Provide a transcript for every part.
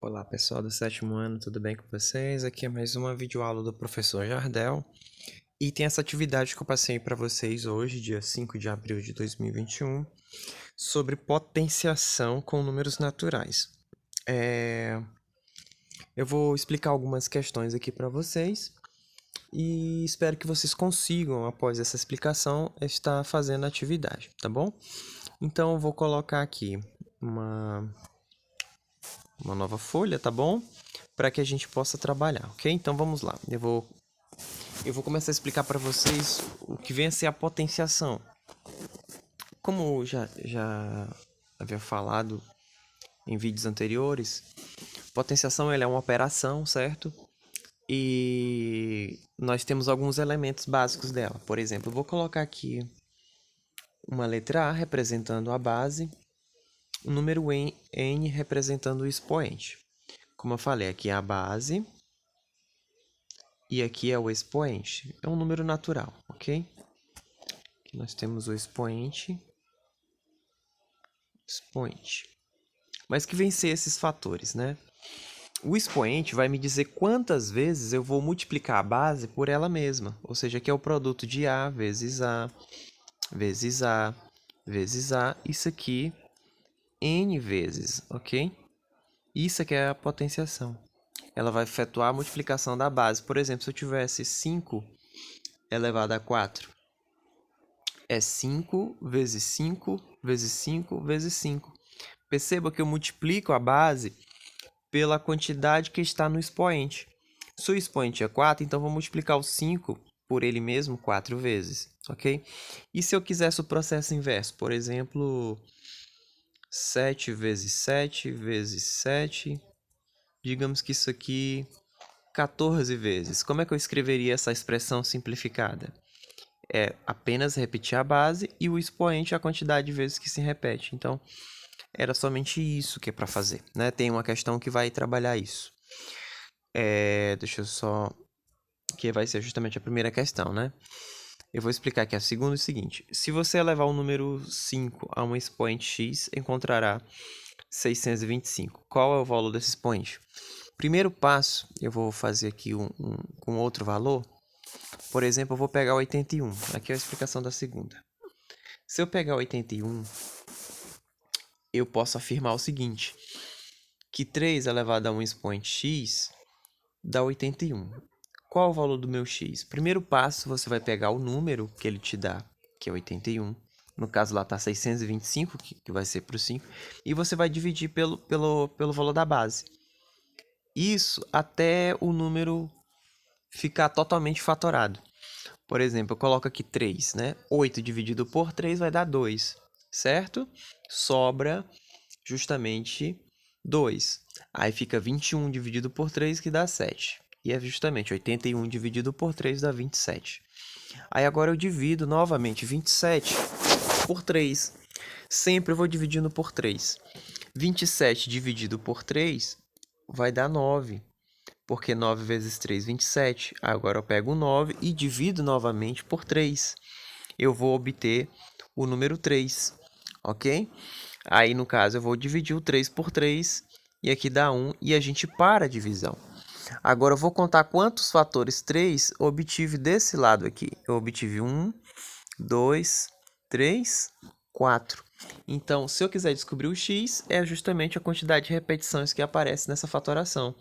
Olá pessoal do sétimo ano, tudo bem com vocês? Aqui é mais uma videoaula do professor Jardel e tem essa atividade que eu passei para vocês hoje, dia 5 de abril de 2021, sobre potenciação com números naturais. Eu vou explicar algumas questões aqui para vocês e espero que vocês consigam, após essa explicação, estar fazendo a atividade, tá bom? Então eu vou colocar aqui uma nova folha, tá bom? Para que a gente possa trabalhar, ok? Então vamos lá. Eu vou começar a explicar para vocês o que vem a ser a potenciação. Como já havia falado em vídeos anteriores, potenciação ela é uma operação, certo? E nós temos alguns elementos básicos dela. Por exemplo, eu vou colocar aqui uma letra A representando a base, o número N representando o expoente. Como eu falei, aqui é a base e aqui é o expoente. É um número natural, ok? Aqui nós temos o expoente. Mas que vem ser esses fatores, né? O expoente vai me dizer quantas vezes eu vou multiplicar a base por ela mesma. Ou seja, que é o produto de A vezes A, vezes A, vezes A. Isso aqui, N vezes, ok? Isso aqui é a potenciação. Ela vai efetuar a multiplicação da base. Por exemplo, se eu tivesse 5 elevado a 4, é 5 vezes 5 vezes 5 vezes 5. Perceba que eu multiplico a base pela quantidade que está no expoente. Se o expoente é 4, então vou multiplicar o 5 por ele mesmo 4 vezes, ok? E se eu quisesse o processo inverso, por exemplo, 7 vezes 7 vezes 7, digamos que isso aqui 14 vezes. Como é que eu escreveria essa expressão simplificada? É apenas repetir a base e o expoente a quantidade de vezes que se repete. Então, era somente isso que é para fazer, né? Tem uma questão que vai trabalhar isso. Deixa eu só... que vai ser justamente a primeira questão, né? Eu vou explicar aqui a segunda é o seguinte. Se você elevar o número 5 a um expoente x, encontrará 625. Qual é o valor desse expoente? Primeiro passo, eu vou fazer aqui com outro valor. Por exemplo, eu vou pegar 81. Aqui é a explicação da segunda. Se eu pegar 81, eu posso afirmar o seguinte, que 3 elevado a um expoente x dá 81. Qual o valor do meu x? Primeiro passo, você vai pegar o número que ele te dá, que é 81. No caso lá está 625, que vai ser para o 5. E você vai dividir pelo valor da base. Isso até o número ficar totalmente fatorado. Por exemplo, eu coloco aqui 3, né? 8 dividido por 3 vai dar 2, certo? Sobra justamente 2. Aí fica 21 dividido por 3 que dá 7. E é justamente 81 dividido por 3 dá 27. Aí agora eu divido novamente 27 por 3. Sempre eu vou dividindo por 3. 27 dividido por 3 vai dar 9. Porque 9 vezes 3, 27. Agora eu pego o 9 e divido novamente por 3. Eu vou obter o número 3, ok? Aí, no caso, eu vou dividir o 3 por 3 e aqui dá 1 e a gente para a divisão. Agora, eu vou contar quantos fatores 3 obtive desse lado aqui. Eu obtive 1, 2, 3, 4. Então, se eu quiser descobrir o x, é justamente a quantidade de repetições que aparece nessa fatoração.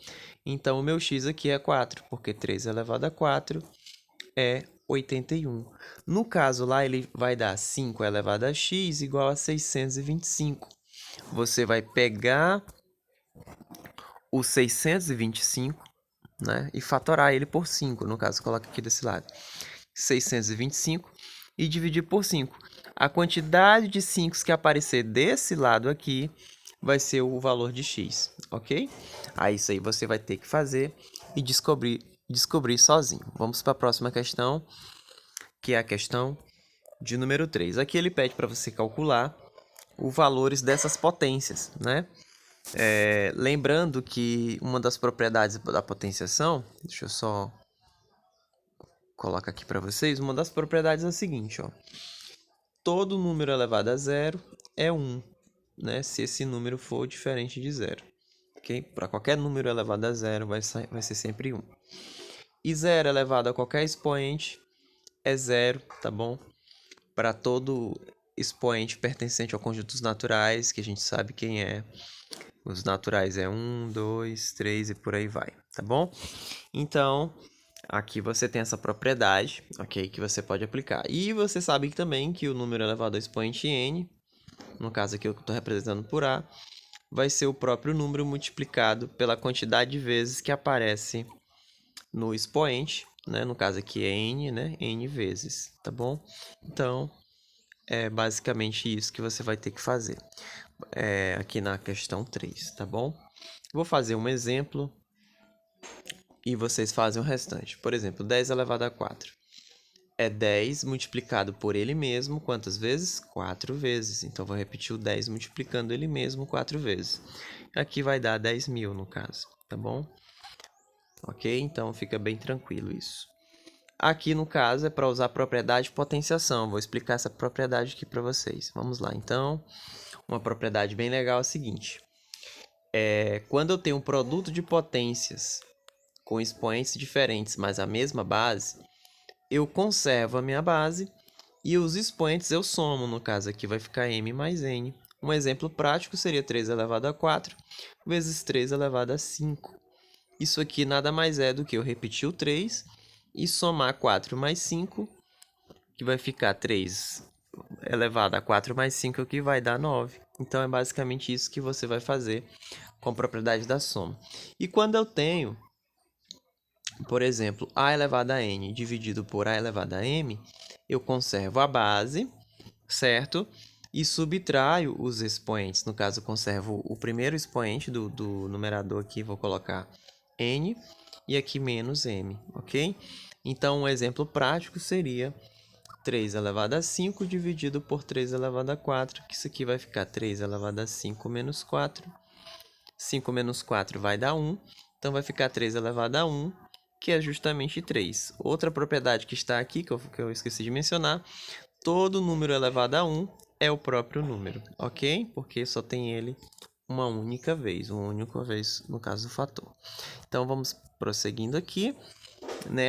Então, o meu x aqui é 4, porque 3 elevado a 4 é 81. No caso lá, ele vai dar 5 elevado a x igual a 625. Você vai pegar o 625, né, e fatorar ele por 5. No caso, coloca aqui desse lado. 625 e dividir por 5. A quantidade de 5 que aparecer desse lado aqui vai ser o valor de x, ok? Aí isso aí você vai ter que fazer e descobrir sozinho. Vamos para a próxima questão, que é a questão de número 3. Aqui ele pede para você calcular os valores dessas potências, né? Lembrando que uma das propriedades da potenciação, deixa eu só colocar aqui para vocês, uma das propriedades é a seguinte, ó. Todo número elevado a zero é 1, né? Se esse número for diferente de zero. ok? Para qualquer número elevado a zero vai ser sempre 1. E 0 elevado a qualquer expoente é 0, tá bom? Para todo expoente pertencente ao conjunto dos naturais, que a gente sabe quem é. Os naturais é 1, 2, 3 e por aí vai, tá bom? Então, aqui você tem essa propriedade, ok? Que você pode aplicar. E você sabe também que o número elevado ao expoente n, no caso aqui eu estou representando por A, vai ser o próprio número multiplicado pela quantidade de vezes que aparece no expoente, né? No caso aqui é n, né? N vezes, tá bom? Então, é basicamente isso que você vai ter que fazer aqui na questão 3, tá bom? Vou fazer um exemplo e vocês fazem o restante. Por exemplo, 10 elevado a 4 é 10 multiplicado por ele mesmo, quantas vezes? 4 vezes. Então, vou repetir o 10 multiplicando ele mesmo 4 vezes. Aqui vai dar 10.000 no caso, tá bom? Ok? Então, fica bem tranquilo isso. Aqui, no caso, é para usar a propriedade de potenciação. Vou explicar essa propriedade aqui para vocês. Vamos lá, então. Uma propriedade bem legal é a seguinte. Quando eu tenho um produto de potências com expoentes diferentes, mas a mesma base, eu conservo a minha base e os expoentes eu somo. No caso aqui vai ficar m mais n. Um exemplo prático seria 3 elevado a 4 vezes 3 elevado a 5. Isso aqui nada mais é do que eu repetir o 3 e somar 4 mais 5, que vai ficar 3 elevado a 4 mais 5, que vai dar 9. Então, é basicamente isso que você vai fazer com a propriedade da soma. E quando eu tenho, por exemplo, a elevado a n dividido por a elevado a m, eu conservo a base, certo? E subtraio os expoentes. No caso, eu conservo o primeiro expoente do numerador aqui, vou colocar n, e aqui menos m, ok? Então, um exemplo prático seria 3 elevado a 5 dividido por 3 elevado a 4, que isso aqui vai ficar 3 elevado a 5 menos 4. 5 menos 4 vai dar 1, então vai ficar 3 elevado a 1, que é justamente 3. Outra propriedade que está aqui, que eu esqueci de mencionar, todo número elevado a 1 é o próprio número, ok? Porque só tem ele uma única vez no caso do fator. Então, vamos prosseguindo aqui.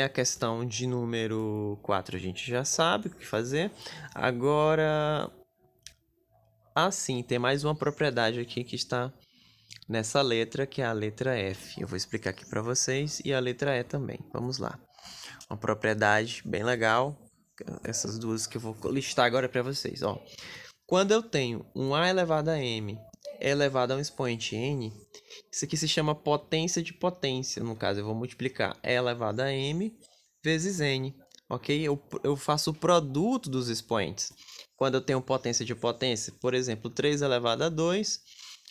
A questão de número 4 a gente já sabe o que fazer. Agora, tem mais uma propriedade aqui que está nessa letra, que é a letra F. Eu vou explicar aqui para vocês, e a letra E também. Vamos lá. Uma propriedade bem legal, essas duas que eu vou listar agora para vocês. Quando eu tenho um A elevado a M elevado a um expoente n, isso aqui se chama potência de potência. No caso, eu vou multiplicar E elevado a m vezes n, ok? Eu faço o produto dos expoentes. Quando eu tenho potência de potência, por exemplo, 3 elevado a 2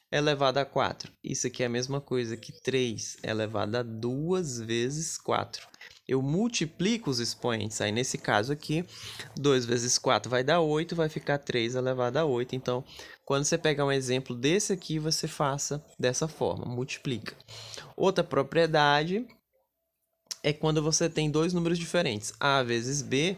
elevado a 4. Isso aqui é a mesma coisa que 3 elevado a 2 vezes 4. Eu multiplico os expoentes. Aí, nesse caso aqui, 2 vezes 4 vai dar 8, vai ficar 3 elevado a 8. Então, quando você pegar um exemplo desse aqui, você faça dessa forma, multiplica. Outra propriedade é quando você tem dois números diferentes, A vezes B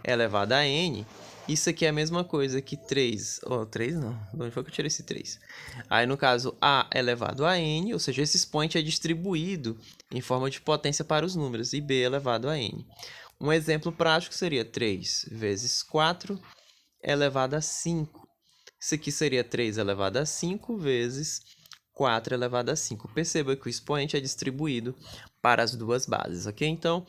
elevado a N. Isso aqui é a mesma coisa que 3. 3 não. De onde foi que eu tirei esse 3? Aí, no caso, A elevado a N, ou seja, esse expoente é distribuído em forma de potência para os números, e B elevado a N. Um exemplo prático seria 3 vezes 4 elevado a 5. Isso aqui seria 3 elevado a 5 vezes 4 elevado a 5. Perceba que o expoente é distribuído para as duas bases, ok? Então,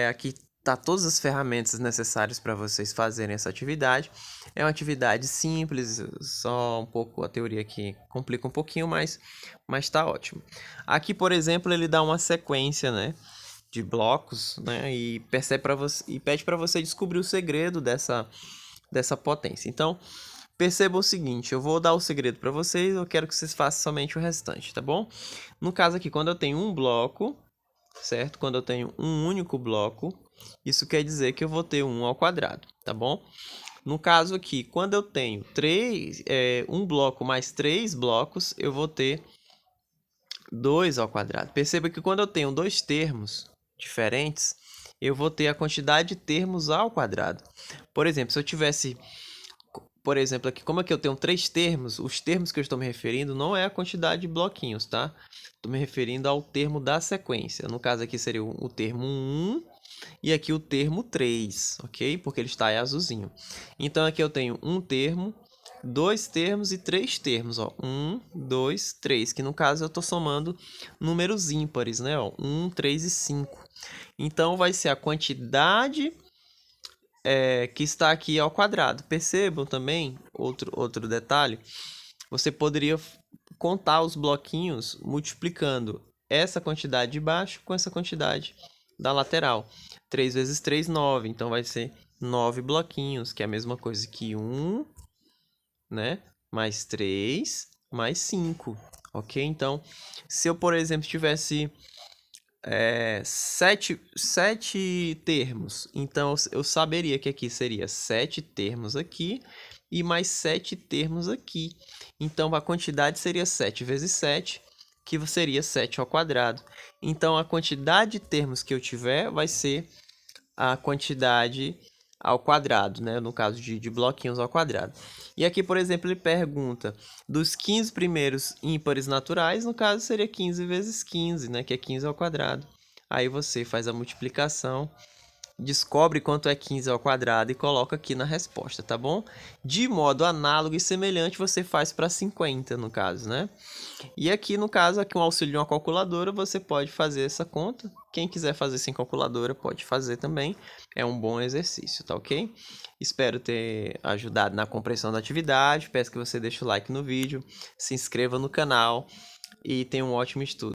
aqui tá todas as ferramentas necessárias para vocês fazerem essa atividade. É uma atividade simples, só um pouco a teoria aqui complica um pouquinho, mas tá ótimo. Aqui, por exemplo, ele dá uma sequência, né, de blocos, né, e pede para você descobrir o segredo dessa potência. Então, percebam o seguinte, eu vou dar o segredo para vocês, eu quero que vocês façam somente o restante, tá bom? No caso aqui, quando eu tenho um bloco, certo? Quando eu tenho um único bloco, isso quer dizer que eu vou ter 1 ao quadrado, tá bom? No caso aqui, quando eu tenho um bloco mais 3 blocos, eu vou ter 2 ao quadrado. Perceba que quando eu tenho dois termos diferentes, eu vou ter a quantidade de termos ao quadrado. Por exemplo, se eu tivesse por exemplo, aqui, como aqui eu tenho 3 termos, os termos que eu estou me referindo não é a quantidade de bloquinhos, tá? Estou me referindo ao termo da sequência. No caso aqui seria o termo 1 e aqui o termo 3, ok? Porque ele está aí azulzinho. Então aqui eu tenho um termo, 2 termos e 3 termos, ó. 1, 2, 3, que no caso eu estou somando números ímpares, né? Ó, 1, 3 e 5. Então vai ser a quantidade que está aqui ao quadrado. Percebam também, outro detalhe, você poderia contar os bloquinhos multiplicando essa quantidade de baixo com essa quantidade da lateral. 3 vezes 3, 9. Então vai ser 9 bloquinhos, que é a mesma coisa que 1, né? Mais 3, mais 5. Ok? Então, se eu, por exemplo, tivesse 7 termos, então eu saberia que aqui seria 7 termos aqui e mais 7 termos aqui. Então, a quantidade seria 7 vezes 7, que seria 7 ao quadrado. Então, a quantidade de termos que eu tiver vai ser a quantidade ao quadrado, né? No caso de bloquinhos ao quadrado. E aqui, por exemplo, ele pergunta dos 15 primeiros ímpares naturais, no caso seria 15 vezes 15, né? Que é 15 ao quadrado. Aí você faz a multiplicação, descobre quanto é 15 ao quadrado e coloca aqui na resposta, tá bom? De modo análogo e semelhante, você faz para 50, no caso, né? E aqui, no caso, com o auxílio de uma calculadora, você pode fazer essa conta. Quem quiser fazer sem calculadora, pode fazer também. É um bom exercício, tá ok? Espero ter ajudado na compreensão da atividade. Peço que você deixe o like no vídeo, se inscreva no canal e tenha um ótimo estudo.